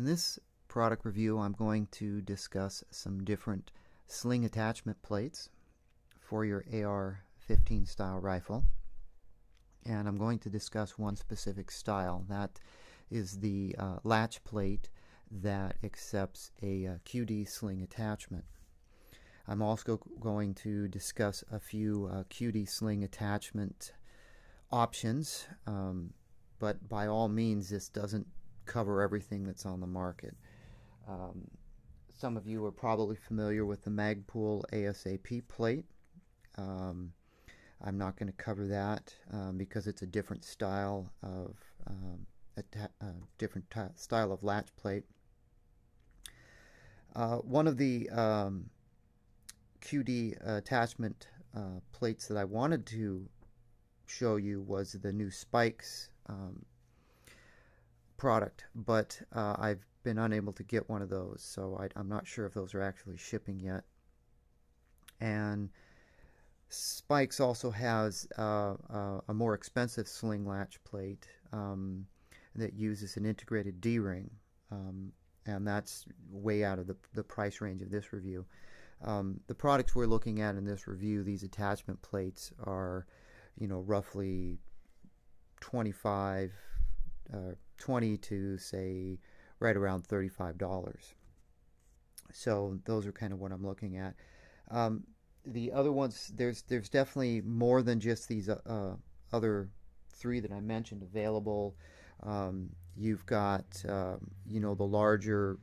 In this product review, I'm going to discuss some different sling attachment plates for your AR15 style rifle. And I'm going to discuss one specific style. That is the latch plate that accepts a QD sling attachment. I'm also going to discuss a few QD sling attachment options, but by all means this doesn't cover everything that's on the market. Some of you are probably familiar with the Magpul ASAP plate. I'm not going to cover that because it's a different style of style of latch plate. One of the QD attachment plates that I wanted to show you was the new Spikes product, but I've been unable to get one of those, so I'm not sure if those are actually shipping yet. And Spikes also has a more expensive sling latch plate that uses an integrated D-ring, and that's way out of the price range of this review. The products we're looking at in this review, these attachment plates are, roughly 20 to say right around $35. So those are kind of what I'm looking at. The other ones, there's definitely more than just these other three that I mentioned available. You've got the larger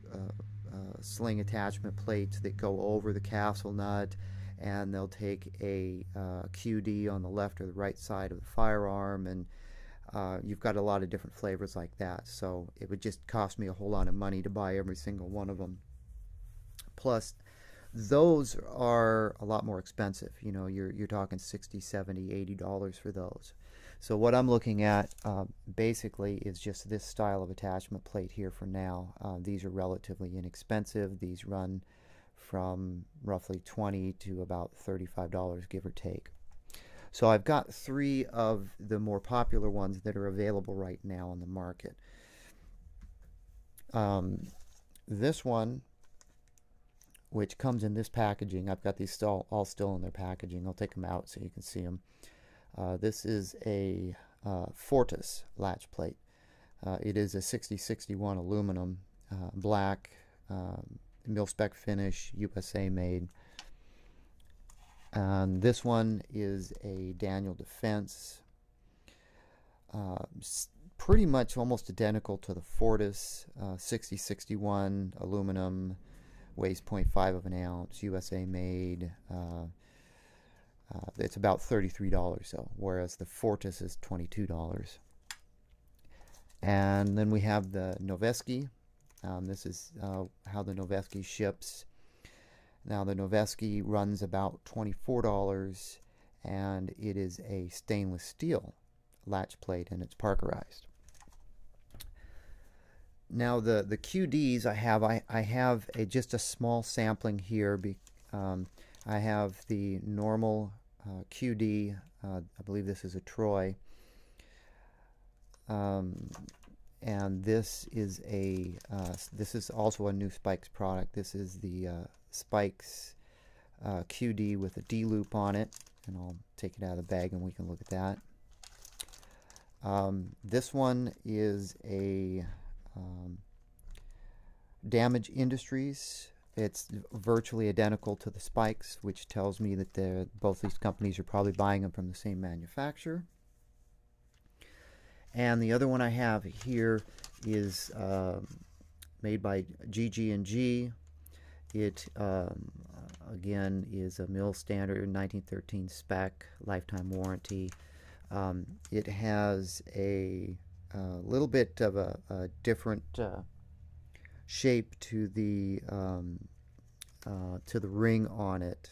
sling attachment plates that go over the castle nut, and they'll take a QD on the left or the right side of the firearm, and you've got a lot of different flavors like that, so it would just cost me a whole lot of money to buy every single one of them. Plus those are a lot more expensive. You're talking $60, $70, $80 for those. So what I'm looking at basically is just this style of attachment plate here for now. These are relatively inexpensive. These run from roughly $20 to about $35, give or take. So I've got three of the more popular ones that are available right now on the market. This one, which comes in this packaging, I've got these all still in their packaging. I'll take them out so you can see them. This is a Fortus latch plate. It is a 6061 aluminum, black, mil-spec finish, USA made. And this one is a Daniel Defense, pretty much almost identical to the Fortus, 6061 aluminum, weighs 0.5 of an ounce, USA made. It's about $33 though, whereas the Fortus is $22. And then we have the Noveske. This is how the Noveske ships. Now the Noveske runs about $24, and it is a stainless steel latch plate, and it's parkerized. Now the QDs I have just a small sampling here. I have the normal QD. I believe this is a Troy, and this is also a new Spikes product. This is the Spikes QD with a D loop on it, and I'll take it out of the bag and we can look at that. This one is a Damage Industries. It's virtually identical to the Spikes, which tells me that both these companies are probably buying them from the same manufacturer. And the other one I have here is made by GG&G. It again is a mill standard 1913 spec, lifetime warranty. It has a little bit of a different shape to the ring on it,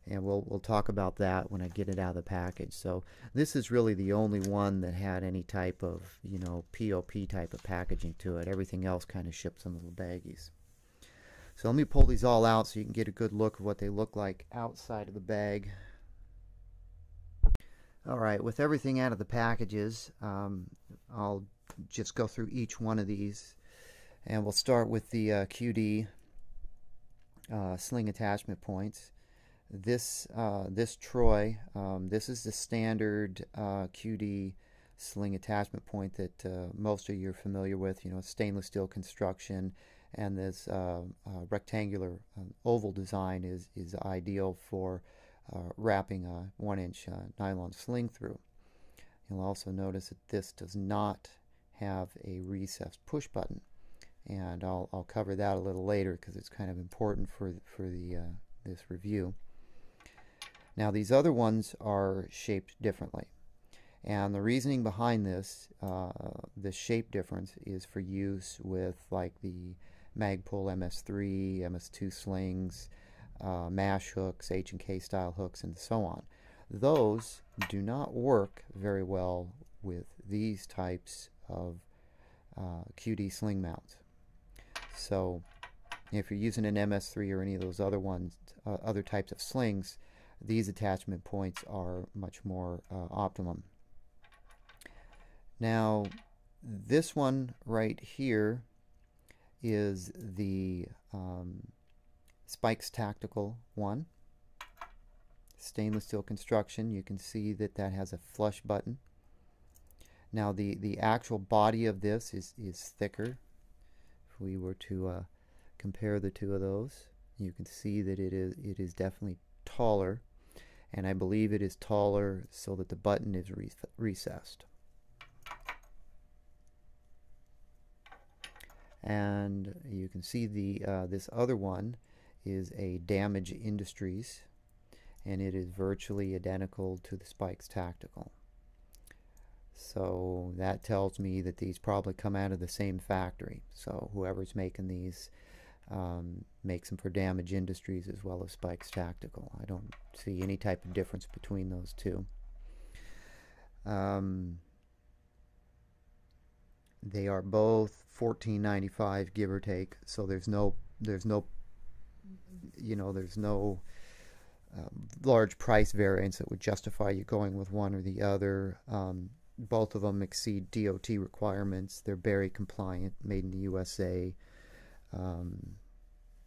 and we'll talk about that when I get it out of the package. So this is really the only one that had any type of POP type of packaging to it. Everything else kind of ships in little baggies. So let me pull these all out so you can get a good look of what they look like outside of the bag. Alright, with everything out of the packages, I'll just go through each one of these And we'll start with the QD sling attachment points. This Troy, this is the standard QD sling attachment point that most of you are familiar with. You know, stainless steel construction, and this rectangular oval design is ideal for wrapping a 1-inch nylon sling through. You'll also notice that this does not have a recessed push button, and I'll cover that a little later because it's kind of important for this review. Now these other ones are shaped differently, and the reasoning behind this shape difference is for use with like the Magpul MS3, MS2 slings, mash hooks, H&K style hooks, and so on. Those do not work very well with these types of QD sling mounts. So if you're using an MS3 or any of those other ones, other types of slings, these attachment points are much more optimum. Now this one right here is the Spikes Tactical one. Stainless steel construction. You can see that that has a flush button. Now the actual body of this is thicker. If we were to compare the two of those, you can see that it is definitely taller, and I believe it is taller so that the button is recessed. And you can see this other one is a Damage Industries, and it is virtually identical to the Spikes Tactical. So that tells me that these probably come out of the same factory. So whoever's making these makes them for Damage Industries as well as Spikes Tactical. I don't see any type of difference between those two. They are both $14.95 give or take. So there's no large price variance that would justify you going with one or the other. Both of them exceed DOT requirements. They're Berry compliant, made in the USA,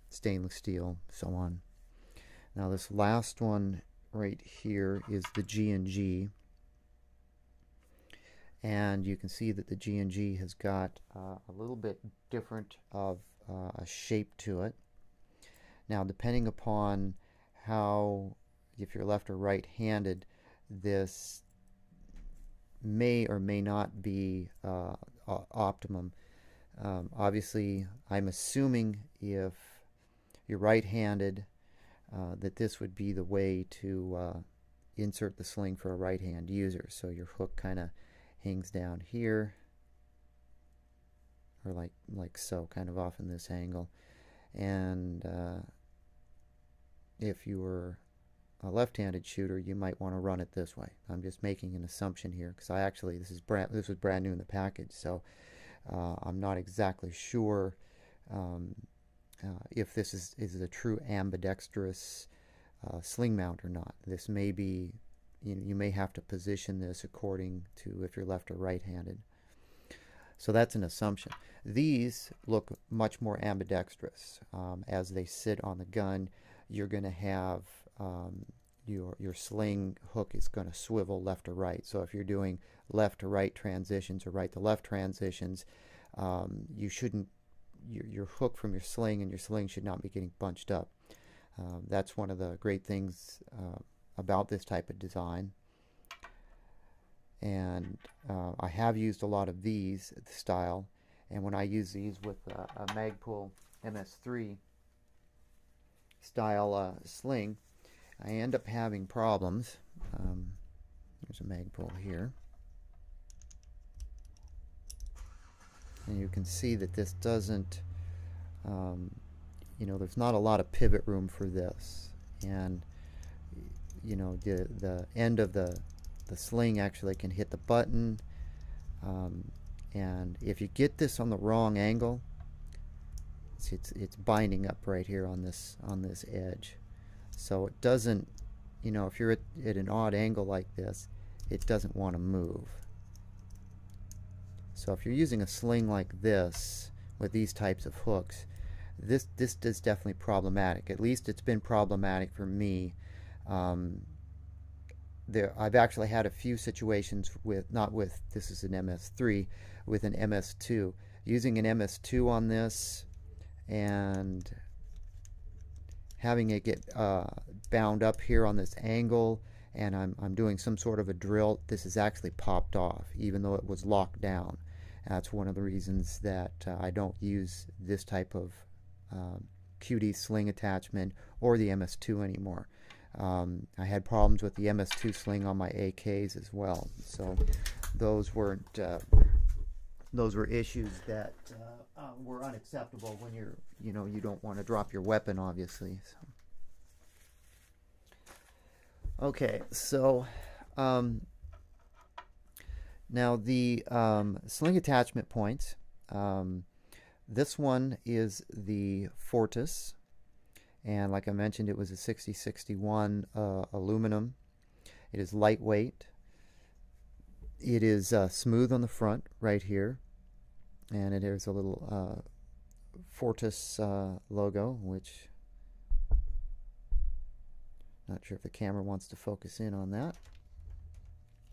stainless steel, so on. Now this last one right here is the G&G, and you can see that the G&G has got a little bit different of a shape to it. Now depending upon if you're left or right-handed, this may or may not be optimum. Obviously, I'm assuming if you're right-handed that this would be the way to insert the sling for a right-hand user. So your hook kind of hangs down here, or like so, kind of off in this angle. And if you were a left-handed shooter, you might want to run it this way. I'm just making an assumption here because this was brand new in the package, so I'm not exactly sure if this is a true ambidextrous sling mount or not. This may be, you may have to position this according to if you're left or right-handed. So that's an assumption. These look much more ambidextrous. As they sit on the gun, you're going to have your sling hook is going to swivel left or right. So if you're doing left to right transitions or right to left transitions, you shouldn't, your hook from your sling and your sling should not be getting bunched up. That's one of the great things about this type of design. And I have used a lot of these style, and when I use these with a Magpul MS3 style sling, I end up having problems. There's a Magpul here, and you can see that this doesn't, there's not a lot of pivot room for this, and the end of the sling actually can hit the button, and if you get this on the wrong angle, it's binding up right here on this edge. So it doesn't, if you're at an odd angle like this, it doesn't want to move. So if you're using a sling like this with these types of hooks. This is definitely problematic. At least it's been problematic for me. I've actually had a few situations with, not with, this is an MS3, with an MS2. Using an MS2 on this and having it get bound up here on this angle, and I'm doing some sort of a drill, this is actually popped off even though it was locked down. That's one of the reasons that I don't use this type of QD sling attachment or the MS2 anymore. I had problems with the MS2 sling on my AKs as well, so those were issues that were unacceptable when you don't want to drop your weapon, obviously. So. Okay, so now the sling attachment points. This one is the Fortus, and like I mentioned, it was a 6061 aluminum. It is lightweight. It is smooth on the front right here, and it is a little Fortus logo, which not sure if the camera wants to focus in on that,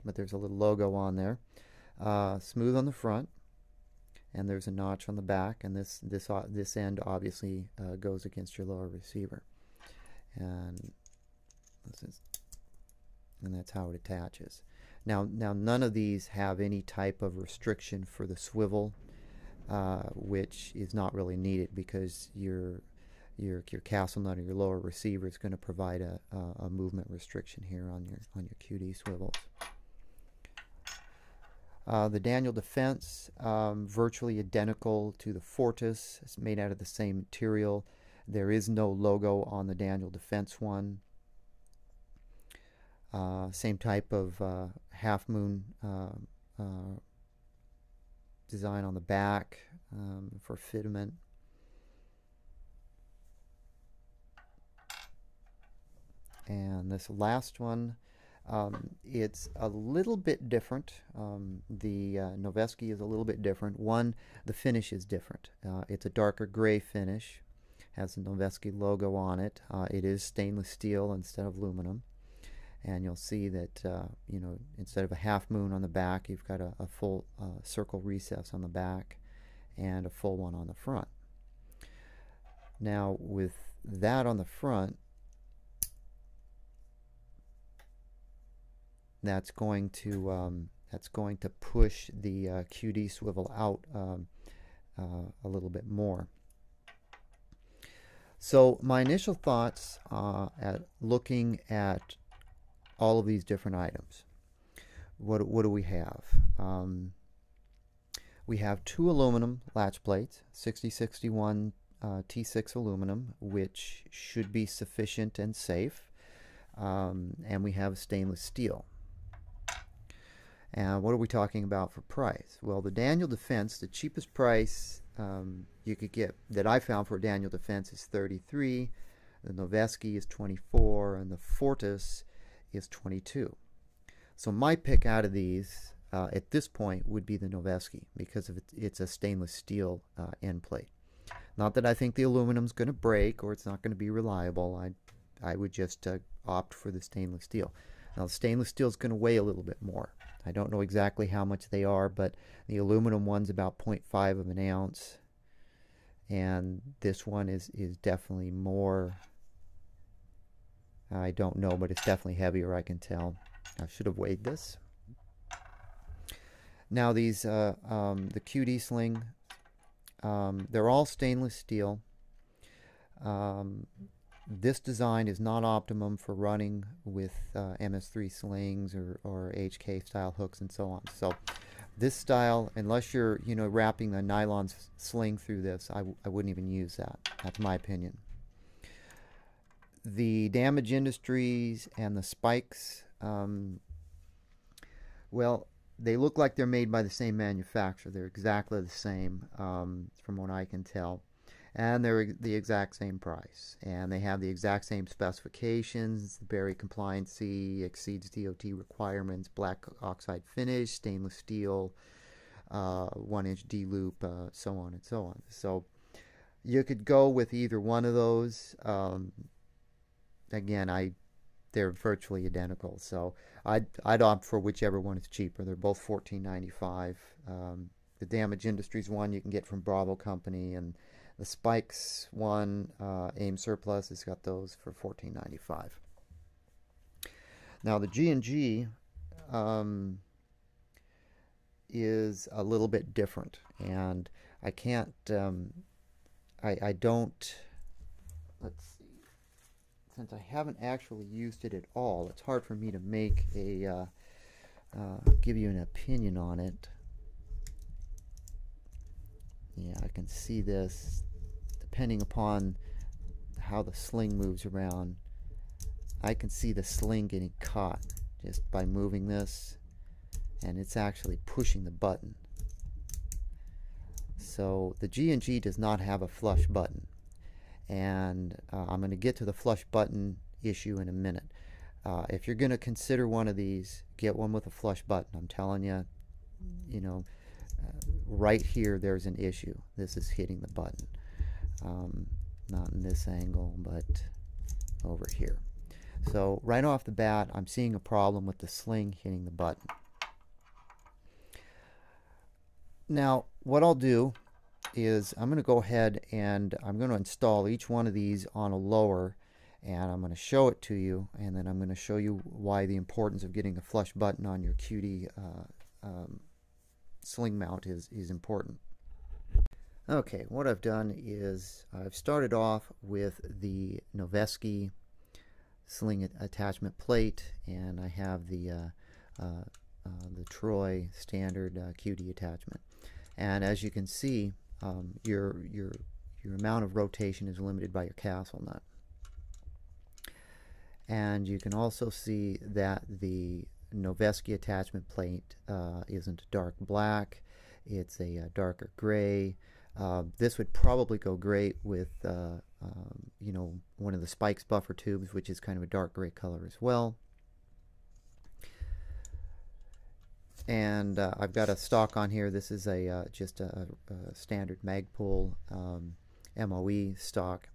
but there's a little logo on there. Smooth on the front, and there's a notch on the back, and this end obviously goes against your lower receiver, and that's how it attaches. Now none of these have any type of restriction for the swivel, which is not really needed because your castle nut or your lower receiver is going to provide a movement restriction here on your QD swivels. The Daniel Defense, virtually identical to the Fortus. It's made out of the same material. There is no logo on the Daniel Defense one. Same type of half moon design on the back for fitment. And this last one, it's a little bit different. The Noveske is a little bit different. One, the finish is different. It's a darker gray finish, has the Noveske logo on it. It is stainless steel instead of aluminum. And you'll see that, instead of a half moon on the back, you've got a full circle recess on the back and a full one on the front. Now, with that on the front, that's going to push the QD swivel out a little bit more. So my initial thoughts at looking at all of these different items. What do we have? We have two aluminum latch plates, 6061 T6 aluminum, which should be sufficient and safe. And we have stainless steel. And what are we talking about for price? Well, the Daniel Defense, the cheapest price you could get that I found for a Daniel Defense is $33. The Noveske is $24, and the Fortus is $22. So my pick out of these at this point would be the Noveske because of it's a stainless steel end plate. Not that I think the aluminum's going to break or it's not going to be reliable. I would just opt for the stainless steel. Now the stainless steel is going to weigh a little bit more. I don't know exactly how much they are, but the aluminum one's about 0.5 of an ounce, and this one is definitely more. I don't know, but it's definitely heavier, I can tell. I should have weighed this. Now these, the QD sling, they're all stainless steel. This design is not optimum for running with MS3 slings or HK style hooks and so on. So this style, unless you're wrapping a nylon sling through this, I wouldn't even use that. That's my opinion. The Damage Industries and the spikes, well, they look like they're made by the same manufacturer. They're exactly the same from what I can tell. And they're the exact same price. And they have the exact same specifications. Berry compliancy, exceeds DOT requirements, black oxide finish, stainless steel. 1-inch D loop, so on and so on. So you could go with either one of those. Again, they're virtually identical, so I'd opt for whichever one is cheaper. They're both $14.95. The Damage Industries one you can get from Bravo Company, and the Spikes one, AIM Surplus, has got those for $14.95. Now the G&G is a little bit different, and I can't, I don't, let's see, since I haven't actually used it at all, it's hard for me to make a, give you an opinion on it. Yeah, I can see this, depending upon how the sling moves around, I can see the sling getting caught just by moving this, and it's actually pushing the button. So the G&G does not have a flush button, and I'm going to get to the flush button issue in a minute. If you're going to consider one of these, get one with a flush button. I'm telling you, you know, right here there's an issue. This is hitting the button. Not in this angle, but over here. So right off the bat, I'm seeing a problem with the sling hitting the button. Now, what I'll do is I'm going to go ahead and I'm going to install each one of these on a lower, and I'm going to show it to you, and then I'm going to show you why the importance of getting a flush button on your QD sling mount is important. Okay, what I've done is I've started off with the Noveske sling attachment plate, and I have the Troy standard QD attachment. And as you can see, your amount of rotation is limited by your castle nut. And you can also see that the Noveske attachment plate isn't dark black, it's a darker gray. This would probably go great with you know, one of the Spikes buffer tubes, which is kind of a dark gray color as well. And I've got a stock on here. This is a just a standard Magpul MOE stock.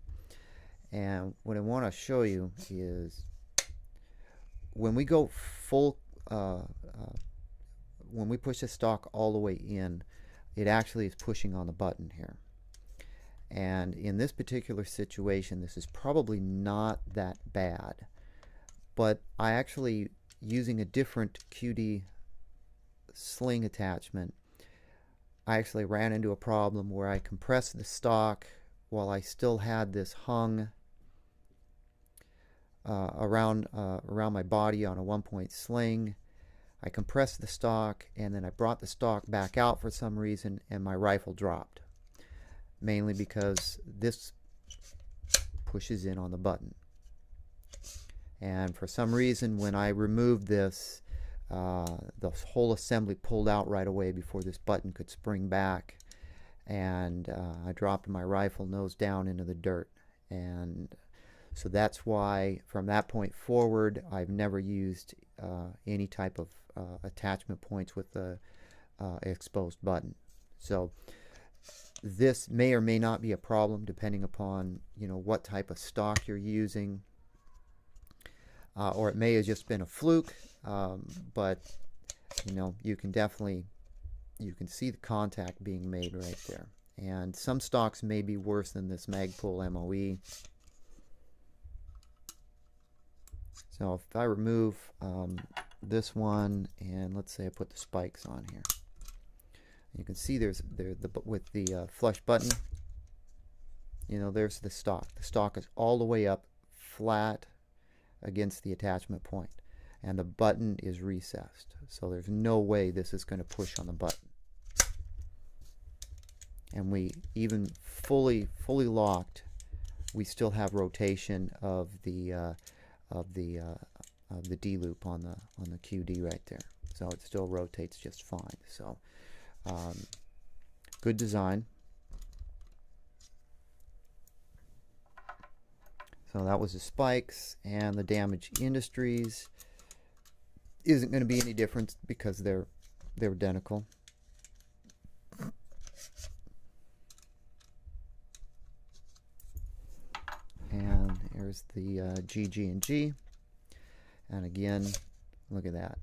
And what I want to show you is when we go full, when we push the stock all the way in, it actually is pushing on the button here. And in this particular situation, this is probably not that bad. But I actually, using a different QD sling attachment, I actually ran into a problem where I compressed the stock while I still had this hung around my body on a 1-point sling. I compressed the stock, and then I brought the stock back out for some reason, and my rifle dropped, mainly because this pushes in on the button. And for some reason, when I removed this, the whole assembly pulled out right away before this button could spring back, and I dropped my rifle nose down into the dirt. And so that's why from that point forward I've never used any type of attachment points with the exposed button. So this may or may not be a problem depending upon, you know, what type of stock you're using, or it may have just been a fluke, but you know, you can definitely, you can see the contact being made right there. And some stocks may be worse than this Magpul MOE. So if I remove this one, and let's say I put the Spikes on here, you can see with the flush button, you know, there's the stock. The stock is all the way up flat against the attachment point, and the button is recessed. So there's no way this is going to push on the button. And we even fully locked, we still have rotation of the D loop on the QD right there. So it still rotates just fine. So good design. So that was the Spikes, and the Damage Industries isn't going to be any different because they're identical. There's the GG&G, and again, look at that.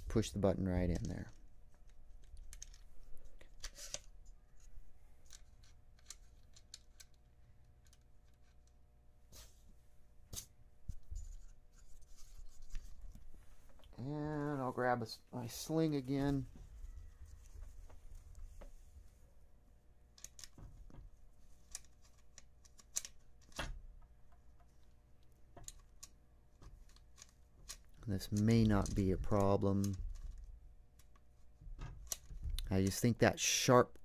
Push the button right in there. And I'll grab my sling again. This may not be a problem. I just think that sharp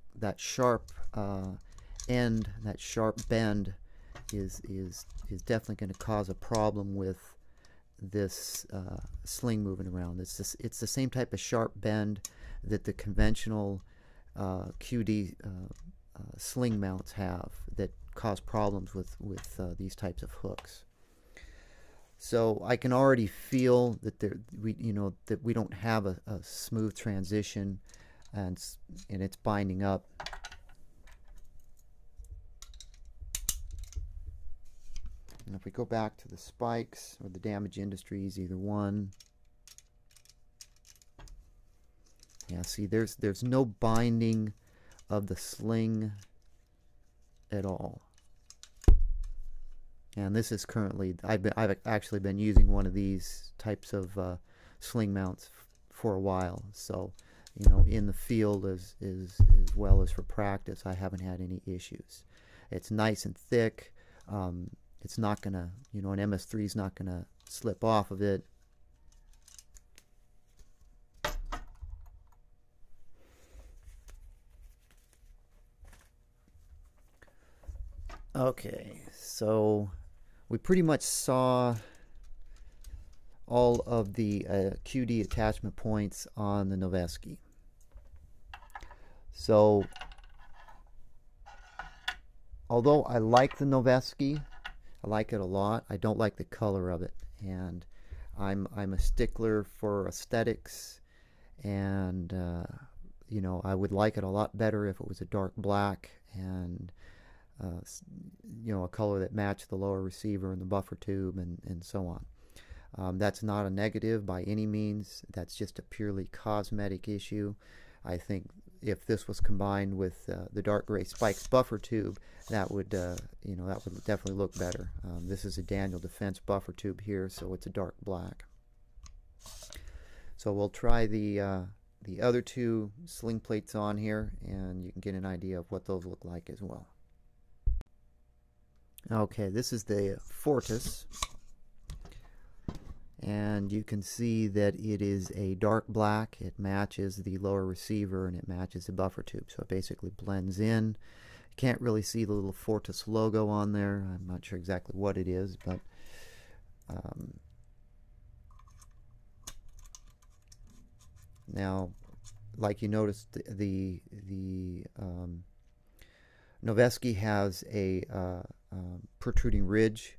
end, that sharp bend, is definitely going to cause a problem with this sling moving around. It's the same type of sharp bend that the conventional QD sling mounts have that cause problems with these types of hooks. So I can already feel that we don't have a smooth transition, and it's binding up. And if we go back to the spikes or the Damage Industries, either one, yeah, see, there's no binding of the sling at all. And this is currently, I've actually been using one of these types of sling mounts for a while. So, you know, in the field as well as for practice, I haven't had any issues. It's nice and thick. It's not gonna, you know, an MS3 is not gonna slip off of it. Okay, so we pretty much saw all of the QD attachment points on the Noveske. So, although I like the Noveske, I like it a lot, I don't like the color of it, and I'm a stickler for aesthetics, and you know, I would like it a lot better if it was a dark black and you know, a color that matched the lower receiver and the buffer tube and so on. That's not a negative by any means. That's just a purely cosmetic issue. I think if this was combined with the dark gray spikes buffer tube, that would you know, that would definitely look better. This is a Daniel Defense buffer tube here, so it's a dark black. So we'll try the other two sling plates on here, and you can get an idea of what those look like as well. Okay, this is the Fortus, and you can see that it is a dark black. It matches the lower receiver and it matches the buffer tube, so it basically blends in. You can't really see the little Fortus logo on there. I'm not sure exactly what it is, but now, like you noticed, the Noveske has a protruding ridge.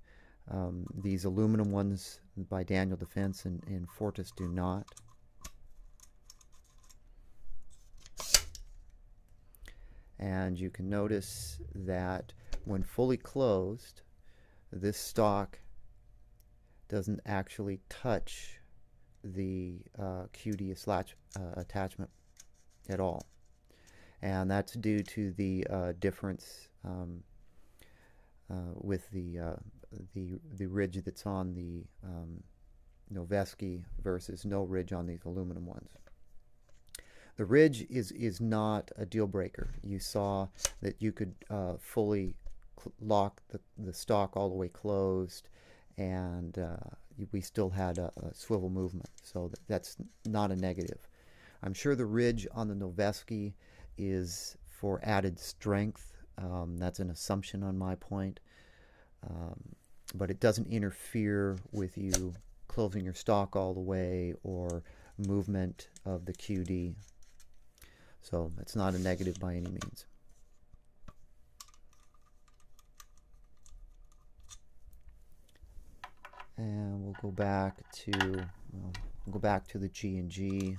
These aluminum ones by Daniel Defense and Fortus do not. And you can notice that when fully closed, this stock doesn't actually touch the QD latch attachment at all. And that's due to the difference with the ridge that's on the Noveske versus no ridge on these aluminum ones. The ridge is not a deal breaker. You saw that you could fully lock the stock all the way closed, and we still had a swivel movement, so that's not a negative. I'm sure the ridge on the Noveske is for added strength. That's an assumption on my point, but it doesn't interfere with you closing your stock all the way or movement of the QD. So it's not a negative by any means. And we'll go back to the G&G.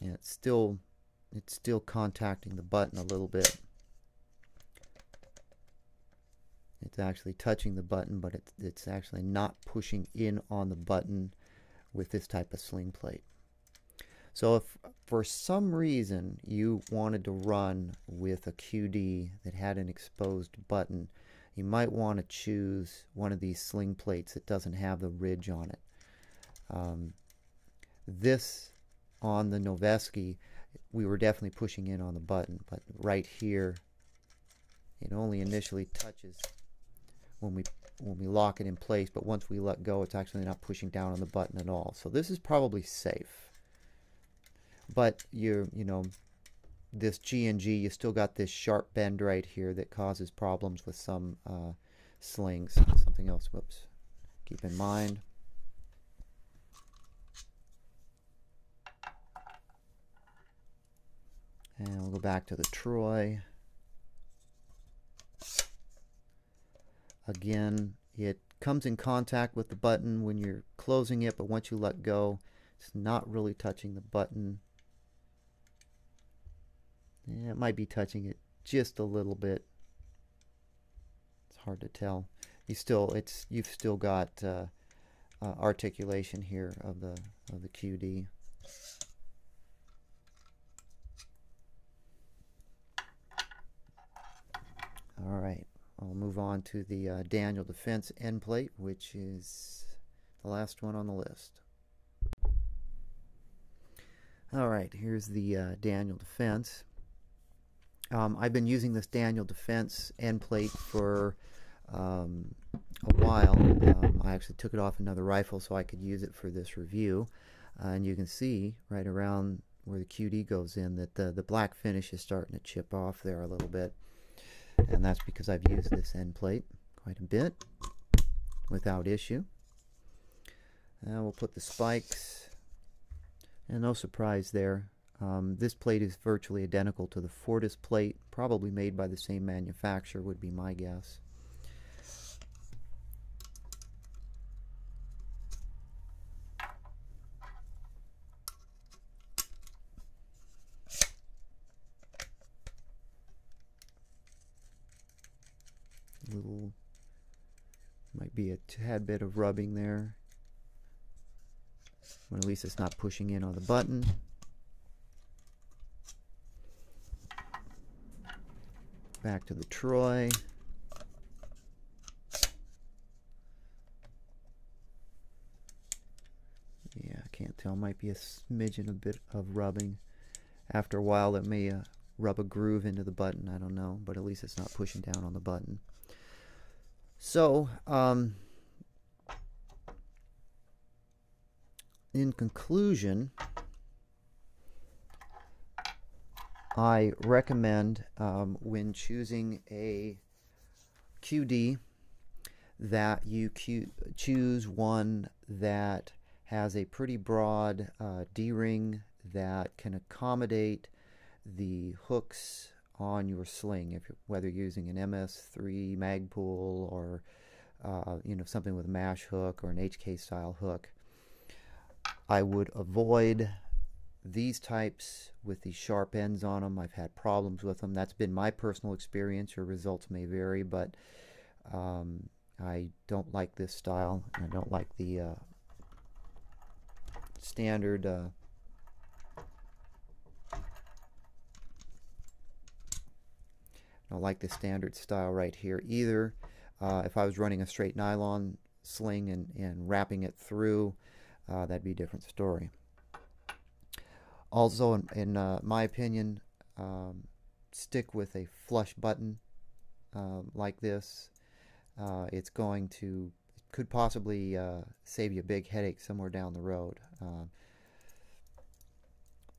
And it's still contacting the button a little bit. It's actually touching the button, but it's actually not pushing in on the button with this type of sling plate. So if for some reason you wanted to run with a QD that had an exposed button, you might want to choose one of these sling plates that doesn't have the ridge on it. This on the Noveske, we were definitely pushing in on the button, but right here it only initially touches when we lock it in place, but once we let go, it's actually not pushing down on the button at all. So this is probably safe. But you know, this G&G, you still got this sharp bend right here that causes problems with some slings. Something else, whoops, keep in mind. And we'll go back to the Troy. Again, it comes in contact with the button when you're closing it, but once you let go, it's not really touching the button. Yeah, it might be touching it just a little bit. It's hard to tell. You've still got articulation here of the QD. All right, I'll move on to the Daniel Defense Endplate, which is the last one on the list. All right, here's the Daniel Defense. I've been using this Daniel Defense Endplate for a while. I actually took it off another rifle so I could use it for this review. And you can see right around where the QD goes in that the black finish is starting to chip off there a little bit. And that's because I've used this end plate quite a bit without issue. Now we'll put the spikes, and no surprise there. This plate is virtually identical to the Fortus plate, probably made by the same manufacturer would be my guess. Might be a tad bit of rubbing there, but at least it's not pushing in on the button. Back to the Troy. Yeah, I can't tell. Might be a smidgen, a bit of rubbing. After a while, it may rub a groove into the button. I don't know, but at least it's not pushing down on the button. So, in conclusion, I recommend when choosing a QD that you choose one that has a pretty broad D-ring that can accommodate the hooks on your sling, whether you're using an MS3 Magpul or you know, something with a mash hook or an HK style hook. I would avoid these types with these sharp ends on them. I've had problems with them. That's been my personal experience. Your results may vary, but I don't like this style. I don't like the standard I don't like the standard style right here either. If I was running a straight nylon sling and wrapping it through, that'd be a different story. Also, in my opinion, stick with a flush button like this. It's going to, could possibly save you a big headache somewhere down the road.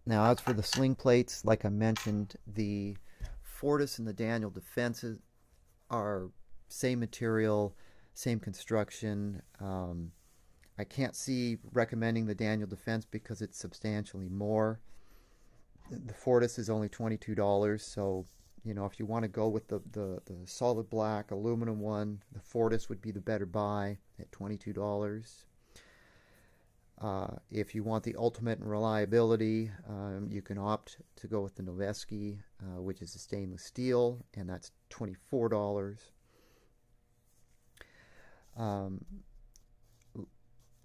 Now, as for the sling plates, like I mentioned, the Fortus and the Daniel Defenses are same material, same construction. I can't see recommending the Daniel Defense because it's substantially more. The Fortus is only $22, so you know, if you want to go with the solid black aluminum one, the Fortus would be the better buy at $22. If you want the ultimate in reliability, you can opt to go with the Noveske, which is a stainless steel, and that's $24.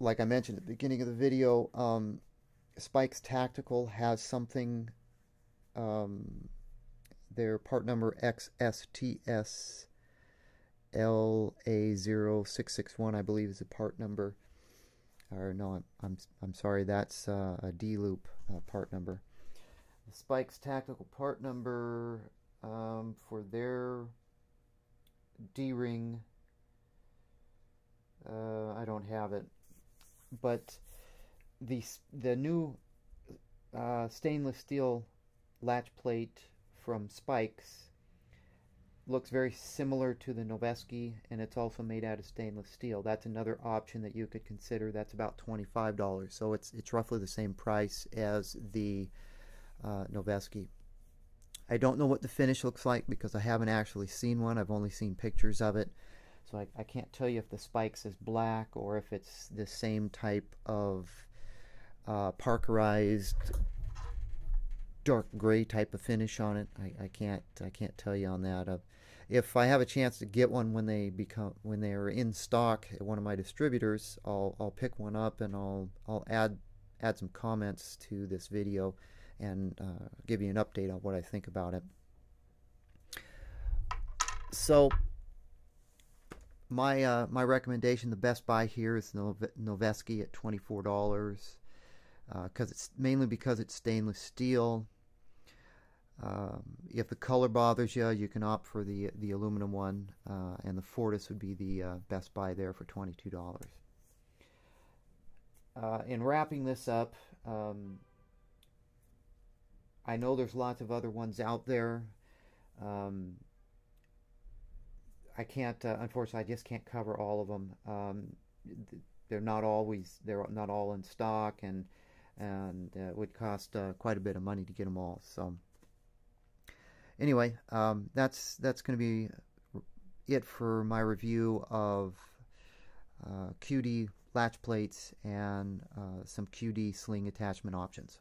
Like I mentioned at the beginning of the video, Spikes Tactical has something, their part number XSTSLA0661, I believe, is the part number. Or no, I'm sorry, that's a D-loop part number. The Spikes Tactical part number for their D-ring, I don't have it, but the new stainless steel latch plate from Spikes looks very similar to the Noveske, and it's also made out of stainless steel. That's another option that you could consider. That's about $25, so it's roughly the same price as the Noveske. I don't know what the finish looks like because I haven't actually seen one. I've only seen pictures of it, so I can't tell you if the Spikes is black or if it's the same type of parkerized dark gray type of finish on it. I can't tell you on that. If I have a chance to get one when they are in stock at one of my distributors, I'll pick one up and I'll add some comments to this video and give you an update on what I think about it. So my recommendation, the best buy here is Noveske at $24, mainly because it's stainless steel. If the color bothers you, you can opt for the aluminum one, and the Fortus would be the best buy there for $22. In wrapping this up, I know there's lots of other ones out there. I can't, unfortunately, I just can't cover all of them. They're not all in stock, and it would cost quite a bit of money to get them all. So anyway, that's going to be it for my review of QD latch plates and some QD sling attachment options.